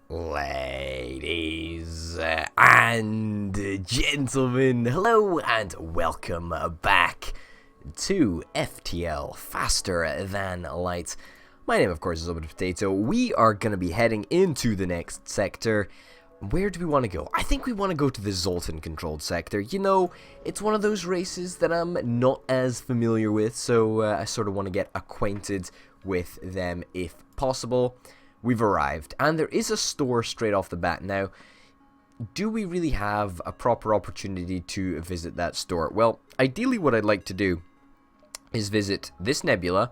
Ladies and gentlemen, hello and welcome back to FTL, Faster Than Light. My name, of course, is Open Potato. We are going to be heading into the next sector. Where do we want to go? I think we want to go to the Zoltan-controlled sector. You know, it's one of those races that I'm not as familiar with, so I sort of want to get acquainted with them if possible. We've arrived, and there is a store straight off the bat. Now, do we really have a proper opportunity to visit that store? Well, ideally what I'd like to do is visit this nebula,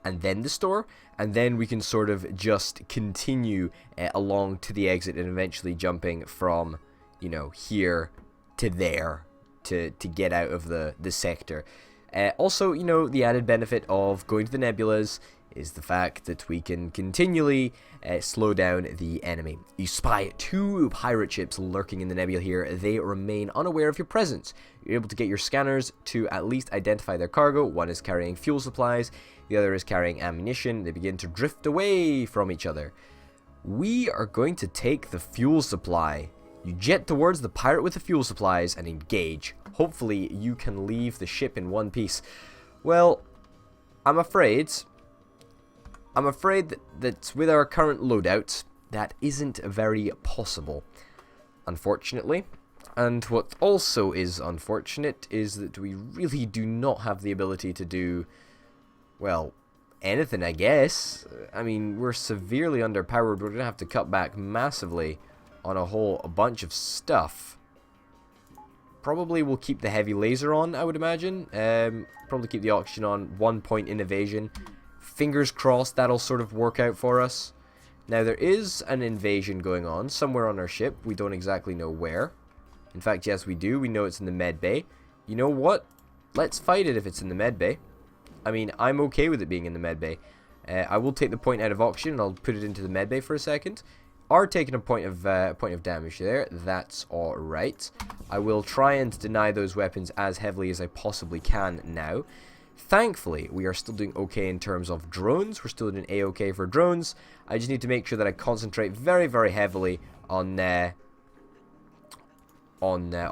and then the store, and then we can sort of just continue along to the exit and eventually jumping from, you know, here to there to get out of the sector. Also, you know, the added benefit of going to the nebulas is the fact that we can continually slow down the enemy. You spy 2 pirate ships lurking in the nebula here. They remain unaware of your presence. You're able to get your scanners to at least identify their cargo. One is carrying fuel supplies, the other is carrying ammunition. They begin to drift away from each other. We are going to take the fuel supply. You jet towards the pirate with the fuel supplies and engage. Hopefully you can leave the ship in one piece. Well, I'm afraid that with our current loadout, that isn't very possible, unfortunately. And what also is unfortunate is that we really do not have the ability to do, well, anything, I guess. I mean, we're severely underpowered. We're going to have to cut back massively on a bunch of stuff. Probably we'll keep the heavy laser on, I would imagine. Probably keep the oxygen on. 1 point in evasion. Fingers crossed that'll sort of work out for us. Now, there is an invasion going on somewhere on our ship. We don't exactly know where. In fact, yes, we do. We know it's in the med bay. You know what? Let's fight it if it's in the med bay. I mean, I'm okay with it being in the med bay. I will take the point out of oxygen and I'll put it into the med bay for a second. Are taking a point of damage there. That's alright. I will try and deny those weapons as heavily as I possibly can now. Thankfully, we are still doing okay in terms of drones. We're still doing A-okay for drones. I just need to make sure that I concentrate very, very heavily on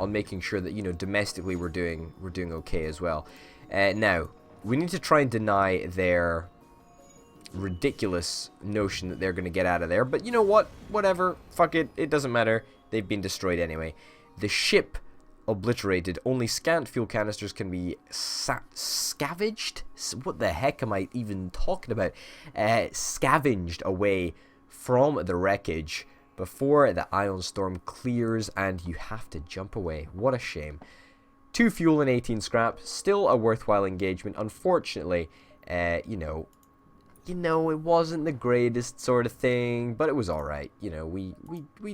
making sure that, you know, domestically we're doing okay as well. Now, we need to try and deny their ridiculous notion that they're going to get out of there. But you know what? Whatever. Fuck it. It doesn't matter. They've been destroyed anyway. The ship obliterated. Only scant fuel canisters can be scavenged. What the heck am I even talking about? Scavenged away from the wreckage before the ion storm clears and you have to jump away. What a shame. 2 fuel and 18 scrap. Still a worthwhile engagement. Unfortunately, you know, it wasn't the greatest sort of thing, but it was alright. You know, we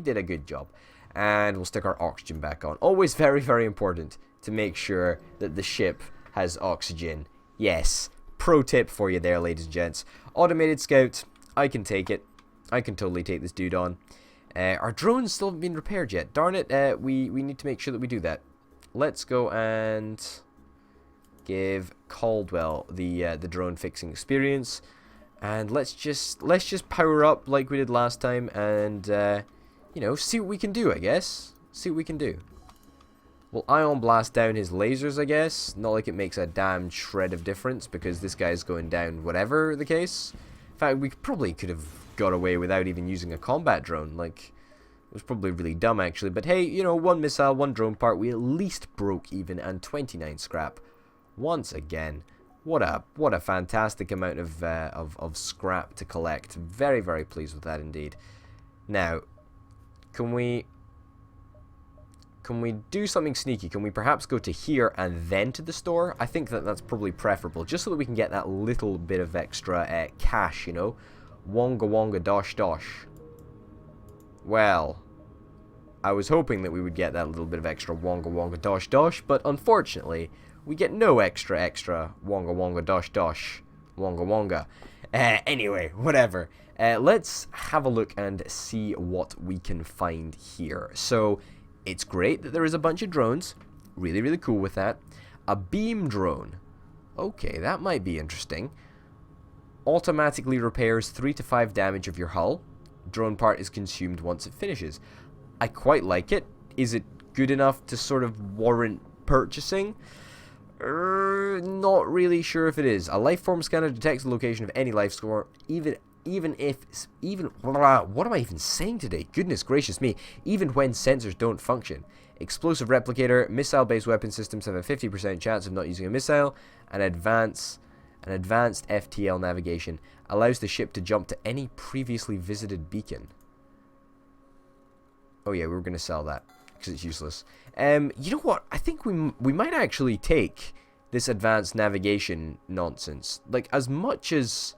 did a good job. And we'll stick our oxygen back on. Always very, very important to make sure that the ship has oxygen. Yes, pro tip for you there, ladies and gents. Automated scout, I can take it. I can totally take this dude on. Our drones still haven't been repaired yet. Darn it, we need to make sure that we do that. Let's go and give Caldwell the drone fixing experience. And let's just power up like we did last time and you know, see what we can do, I guess. See what we can do. We'll ion blast down his lasers, I guess. Not like it makes a damn shred of difference because this guy's going down whatever the case. In fact, we probably could have got away without even using a combat drone. Like, it was probably really dumb, actually. But hey, you know, 1 missile, 1 drone part. We at least broke even and 29 scrap. Once again, what a fantastic amount of scrap to collect. Very, very pleased with that indeed. Now, Can we do something sneaky? Can we perhaps go to here and then to the store? I think that's probably preferable, just so that we can get that little bit of extra cash, you know? Wonga wonga dosh dosh. Well, I was hoping that we would get that little bit of extra wonga wonga dosh dosh, but unfortunately, we get no extra wonga wonga dosh dosh. Wonga wonga. Anyway, whatever. Let's have a look and see what we can find here. So, it's great that there is a bunch of drones. Really, really cool with that. A beam drone. Okay, that might be interesting. Automatically repairs 3 to 5 damage of your hull. drone part is consumed once it finishes. I quite like it. Is it good enough to sort of warrant purchasing? Not really sure if it is. A life form scanner detects the location of any life form, even what am I even saying today? Goodness gracious me. Even when sensors don't function. Explosive replicator, missile-based weapon systems have a 50% chance of not using a missile. An advanced FTL navigation allows the ship to jump to any previously visited beacon. Oh yeah, we were going to sell that because it's useless. You know what? I think we might actually take this advanced navigation nonsense. Like, as much as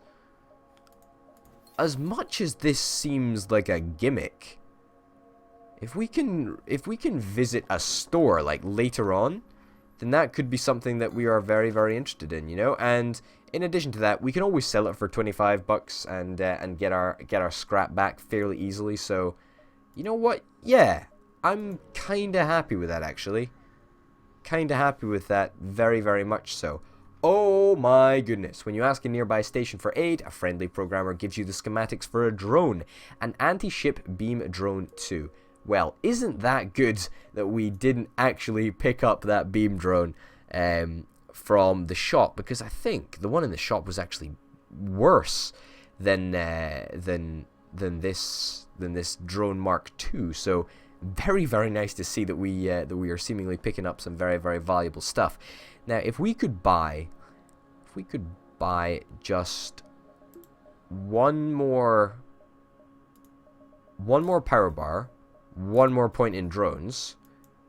this seems like a gimmick, if we can visit a store like later on, then that could be something that we are very, very interested in, you know. And in addition to that, we can always sell it for $25 and get our scrap back fairly easily. So, you know what? Yeah, I'm kind of happy with that, actually. Kind of happy with that, very, very much so. Oh my goodness. When you ask a nearby station for aid, a friendly programmer gives you the schematics for a drone. An anti-ship beam drone too. Well, isn't that good that we didn't actually pick up that beam drone from the shop? Because I think the one in the shop was actually worse than this drone Mark II. So very, very nice to see that we are seemingly picking up some very, very valuable stuff. Now, if we could buy just one more power bar, one more point in drones,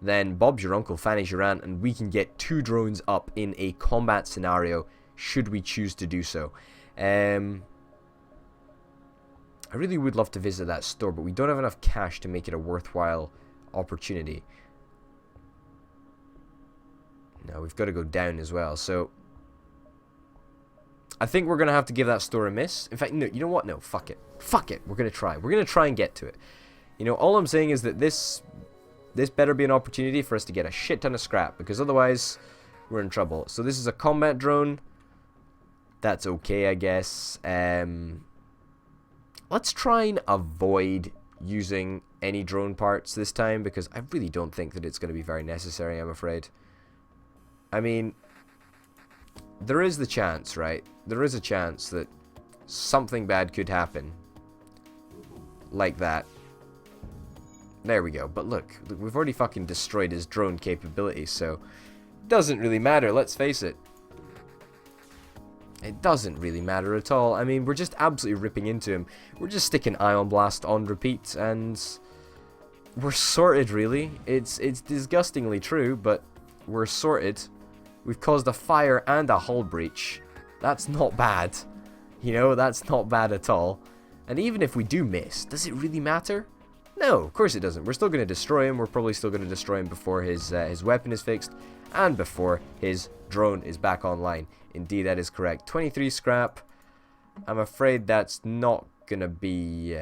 then Bob's your uncle, Fanny's your aunt, and we can get 2 drones up in a combat scenario, should we choose to do so. I really would love to visit that store, but we don't have enough cash to make it a worthwhile opportunity. No, we've got to go down as well, so I think we're going to have to give that store a miss. In fact, no, you know what? No, fuck it. Fuck it. We're going to try. We're going to try and get to it. You know, all I'm saying is that this better be an opportunity for us to get a shit ton of scrap, because otherwise we're in trouble. So this is a combat drone. That's okay, I guess. Let's try and avoid using any drone parts this time, because I really don't think that it's going to be very necessary, I'm afraid. I mean, there is the chance, right? There is a chance that something bad could happen. Like that. There we go. But look, we've already fucking destroyed his drone capability, so doesn't really matter, let's face it. It doesn't really matter at all. I mean, we're just absolutely ripping into him. We're just sticking Ion Blast on repeat, and we're sorted, really. It's disgustingly true, but we're sorted. We've caused a fire and a hull breach. That's not bad. You know, that's not bad at all. And even if we do miss, does it really matter? No, of course it doesn't. We're still going to destroy him. We're probably still going to destroy him before his weapon is fixed and before his drone is back online. Indeed, that is correct. 23 scrap. I'm afraid that's not going to be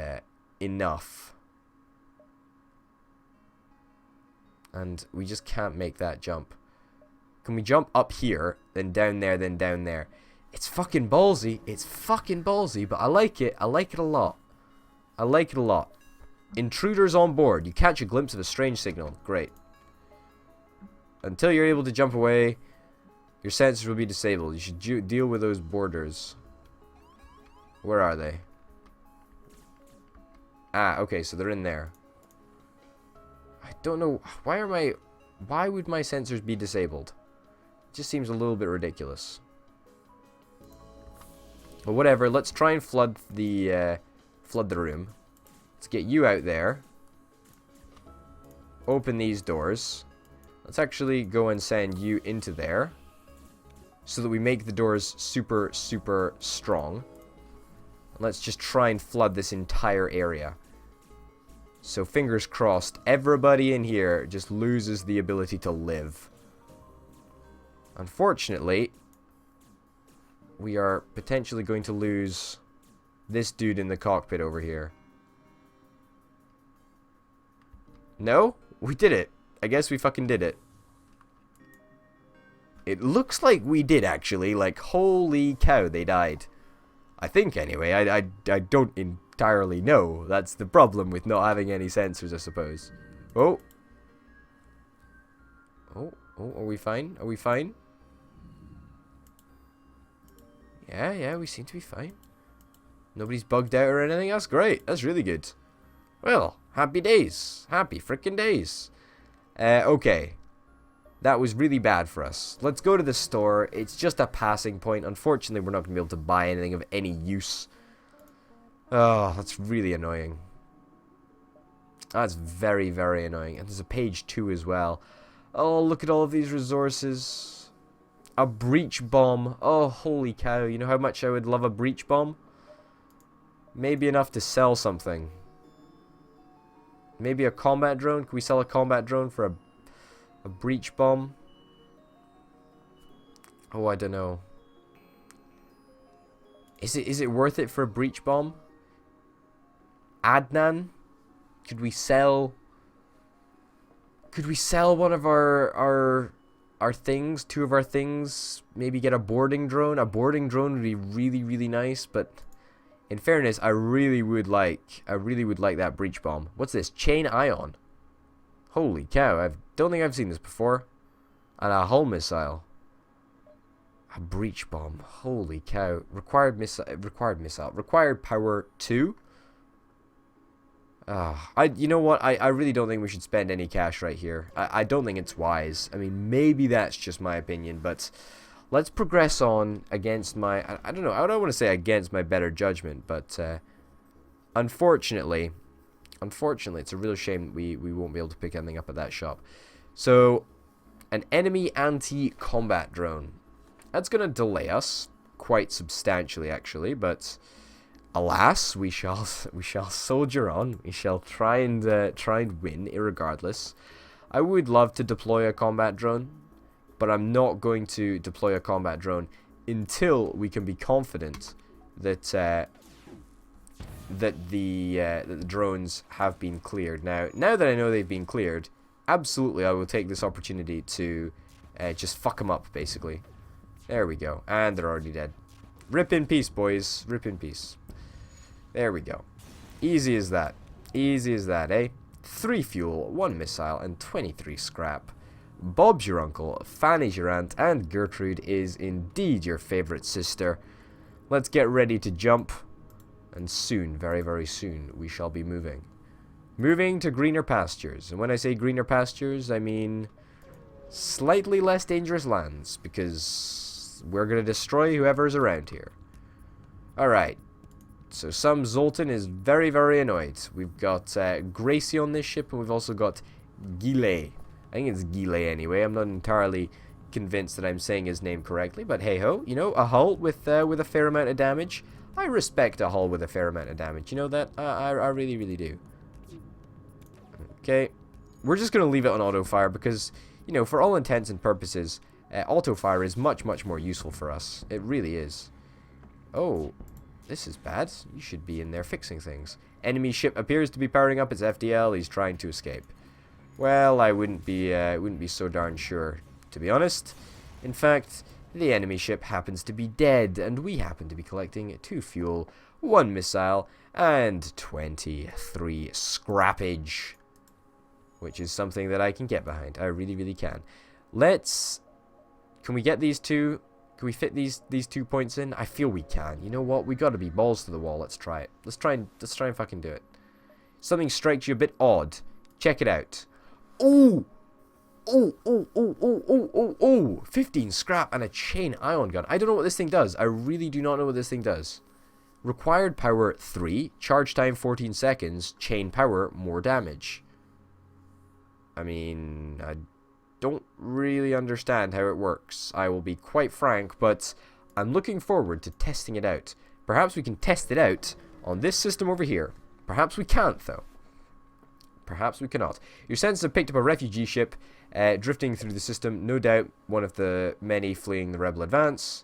enough. And we just can't make that jump. Can we jump up here, then down there, then down there? It's fucking ballsy. It's fucking ballsy, but I like it. I like it a lot. I like it a lot. Intruders on board. You catch a glimpse of a strange signal. Great. Until you're able to jump away, your sensors will be disabled. You should deal with those boarders. Where are they? Ah, okay, so they're in there. I don't know. Why would my sensors be disabled? It just seems a little bit ridiculous. But whatever, let's try and flood the room. Let's get you out there. Open these doors. Let's actually go and send you into there, so that we make the doors super, super strong. Let's just try and flood this entire area. So fingers crossed, everybody in here just loses the ability to live. Unfortunately, we are potentially going to lose this dude in the cockpit over here. No? We did it. I guess we fucking did it. It looks like we did, actually. Like, holy cow, they died. I think, anyway. I don't entirely know. That's the problem with not having any sensors, I suppose. Oh. Oh, are we fine? Are we fine? Yeah, we seem to be fine. Nobody's bugged out or anything. That's great. That's really good. Well, happy days. Happy frickin' days. Okay. That was really bad for us. Let's go to the store. It's just a passing point. Unfortunately, we're not going to be able to buy anything of any use. Oh, that's really annoying. That's very, very annoying. And there's a page 2 as well. Oh, look at all of these resources. A breach bomb. Oh, holy cow. You know how much I would love a breach bomb? Maybe enough to sell something. Maybe a combat drone? Can we sell a combat drone for a breach bomb? Oh, I don't know. Is it worth it for a breach bomb? Adnan? Could we sell one of our things, 2 of our things? Maybe get a boarding drone? A boarding drone would be really, really nice, but in fairness, I really would like that breach bomb. What's this? Chain ion. Holy cow, I don't think I've seen this before. And a hull missile. A breach bomb. Holy cow. Required missile. Required power 2. You know what? I really don't think we should spend any cash right here. I don't think it's wise. I mean, maybe that's just my opinion, but let's progress on against my... I don't know. I don't want to say against my better judgment, but unfortunately, it's a real shame that we won't be able to pick anything up at that shop. So, an enemy anti-combat drone. That's going to delay us quite substantially, actually, but alas, we shall soldier on. We shall try and win, irregardless. I would love to deploy a combat drone, but I'm not going to deploy a combat drone until we can be confident that that the drones have been cleared. Now that I know they've been cleared, absolutely I will take this opportunity to just fuck them up, basically. There we go. And they're already dead. Rip in peace, boys. Rip in peace. There we go. Easy as that. Easy as that, eh? 3 fuel, 1 missile, and 23 scrap. Bob's your uncle, Fanny's your aunt, and Gertrude is indeed your favourite sister. Let's get ready to jump. And soon, very, very soon, we shall be moving. Moving to greener pastures. And when I say greener pastures, I mean slightly less dangerous lands, because we're going to destroy whoever's around here. Alright. So some Zoltan is very, very annoyed. We've got Gracie on this ship, and we've also got Gile. I think it's Gile anyway. I'm not entirely convinced that I'm saying his name correctly, but hey-ho. You know, a hull with a fair amount of damage. I respect a hull with a fair amount of damage. You know that? I really, really do. Okay. We're just going to leave it on auto-fire because, you know, for all intents and purposes, auto-fire is much, much more useful for us. It really is. Oh, this is bad. You should be in there fixing things. Enemy ship appears to be powering up its FTL. He's trying to escape. Well, I wouldn't be so darn sure, to be honest. In fact, the enemy ship happens to be dead, and we happen to be collecting 2 fuel, 1 missile, and 23 scrappage, which is something that I can get behind. I really, really can. Can we get these 2? Can we fit these 2 points in? I feel we can. You know what? We got to be balls to the wall. Let's try it. Let's try and fucking do it. Something strikes you a bit odd. Check it out. Oh! Oh! 15 scrap and a chain ion gun. I don't know what this thing does. I really do not know what this thing does. Required power 3, charge time 14 seconds, chain power more damage. I mean, I don't really understand how it works. I will be quite frank, but I'm looking forward to testing it out. Perhaps we can test it out on this system over here. Perhaps we can't, though. Perhaps we cannot. Your sensors have picked up a refugee ship drifting through the system. No doubt one of the many fleeing the rebel advance.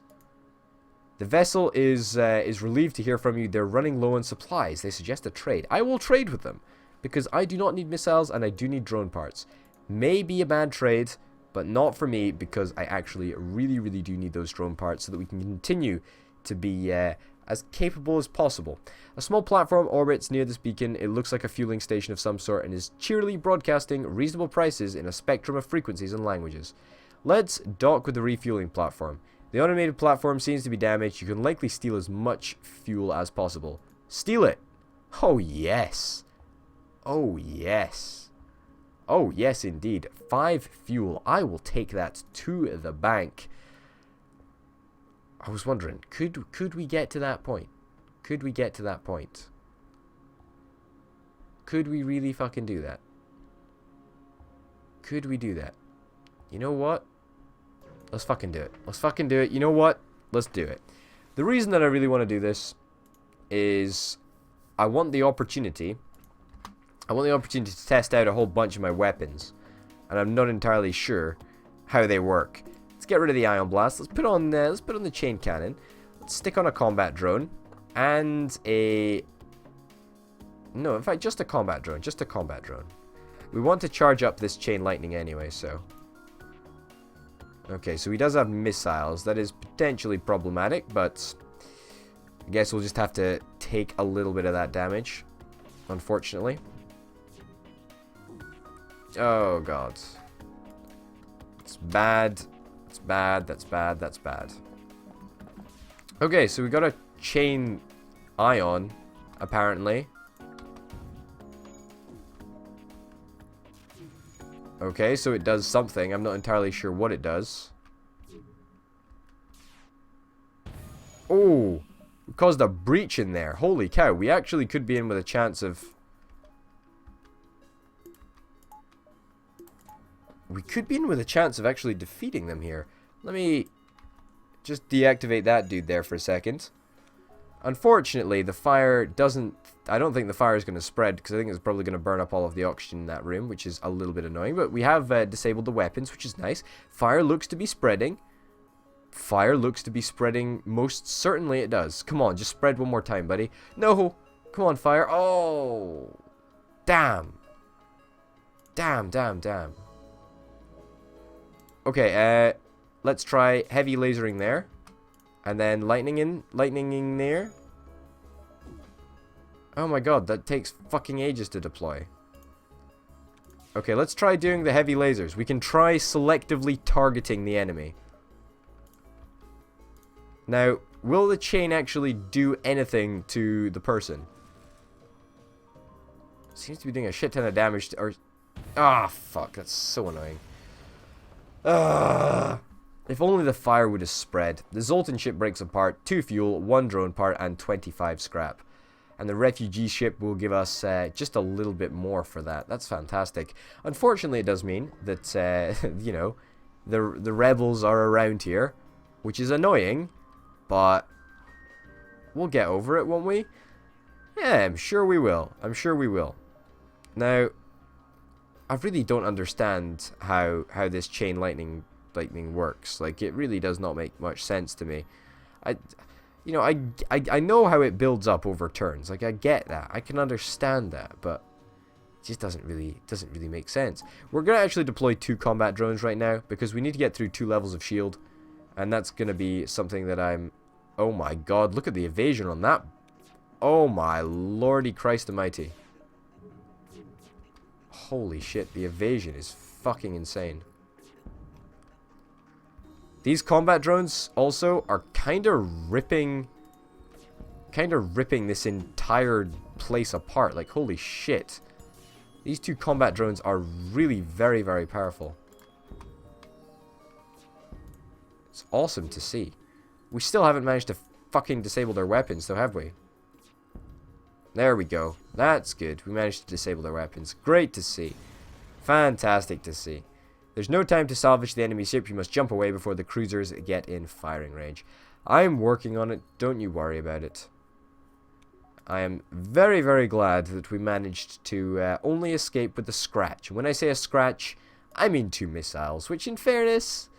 The vessel is relieved to hear from you. They're running low on supplies. They suggest a trade. I will trade with them because I do not need missiles and I do need drone parts. May be a bad trade, but not for me because I actually really, really do need those drone parts so that we can continue to be a as capable as possible. A small platform orbits near this beacon. It looks like a fueling station of some sort and is cheerily broadcasting reasonable prices in a spectrum of frequencies and languages. Let's dock with the refueling platform. The automated platform seems to be damaged. You can likely steal as much fuel as possible. Steal it! Oh yes! Oh yes! Oh yes indeed. 5 fuel. I will take that to the bank. I was wondering, could we get to that point? Could we get to that point? Could we really fucking do that? Could we do that? You know what? Let's fucking do it. Let's fucking do it. You know what? Let's do it. The reason that I really want to do this is I want the opportunity to test out a whole bunch of my weapons. And I'm not entirely sure how they work. Let's get rid of the ion blast. Let's put on the chain cannon. Let's stick on a combat drone and a in fact just a combat drone, We want to charge up this chain lightning anyway, so okay, so he does have missiles. That is potentially problematic, but I guess we'll just have to take a little bit of that damage, unfortunately. Oh god. It's bad. It's bad, that's bad, that's bad. Okay, so we got a chain ion, apparently. Okay, so it does something. I'm not entirely sure what it does. Oh, we caused a breach in there. Holy cow, we actually could be in with a chance of... We could be in with a chance of actually defeating them here. Let me just deactivate that dude there for a second. Unfortunately, the fire doesn't... I don't think the fire is going to spread, because I think it's probably going to burn up all of the oxygen in that room, which is a little bit annoying. But we have disabled the weapons, which is nice. Fire looks to be spreading. Fire looks to be spreading. Most certainly it does. Come on, just spread one more time, buddy. No! Come on, fire. Oh! Damn. Damn, damn, damn. Okay, let's try heavy lasering there. And then lightninging there. Oh my god, that takes fucking ages to deploy. Okay, let's try doing the heavy lasers. We can try selectively targeting the enemy. Now, will the chain actually do anything to the person? Seems to be doing a shit ton of damage to, or... Ah, fuck, that's so annoying. If only the fire would have spread. The Zoltan ship breaks apart, 2 fuel, 1 drone part, and 25 scrap. And the refugee ship will give us just a little bit more for that. That's fantastic. Unfortunately, it does mean that, you know, the rebels are around here, which is annoying, but we'll get over it, won't we? Yeah, I'm sure we will. I'm sure we will. Now, I really don't understand how this chain lightning works. Like, it really does not make much sense to me. You know, I know how it builds up over turns. Like, I get that. I can understand that, but it just doesn't really make sense. We're gonna actually deploy 2 combat drones right now because we need to get through 2 levels of shield, and that's gonna be something that I'm... Oh my god, look at the evasion on that. Oh my lordy Christ almighty. Holy shit, the evasion is fucking insane. These combat drones also are kind of ripping this entire place apart. Like, holy shit. These 2 combat drones are really very, very powerful. It's awesome to see. We still haven't managed to fucking disable their weapons, though, have we? There we go. That's good. We managed to disable their weapons. Great to see. Fantastic to see. There's no time to salvage the enemy ship. You must jump away before the cruisers get in firing range. I'm working on it. Don't you worry about it. I am very, very glad that we managed to only escape with a scratch. And when I say a scratch, I mean 2 missiles. Which, in fairness,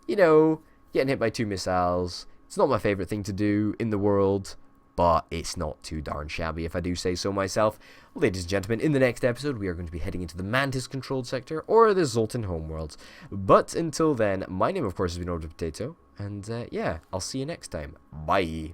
you know, getting hit by 2 missiles, it's not my favorite thing to do in the world. But it's not too darn shabby if I do say so myself. Ladies and gentlemen, in the next episode, we are going to be heading into the Mantis-controlled sector or the Zoltan homeworlds. But until then, my name, of course, has been Order Potato. And yeah, I'll see you next time. Bye.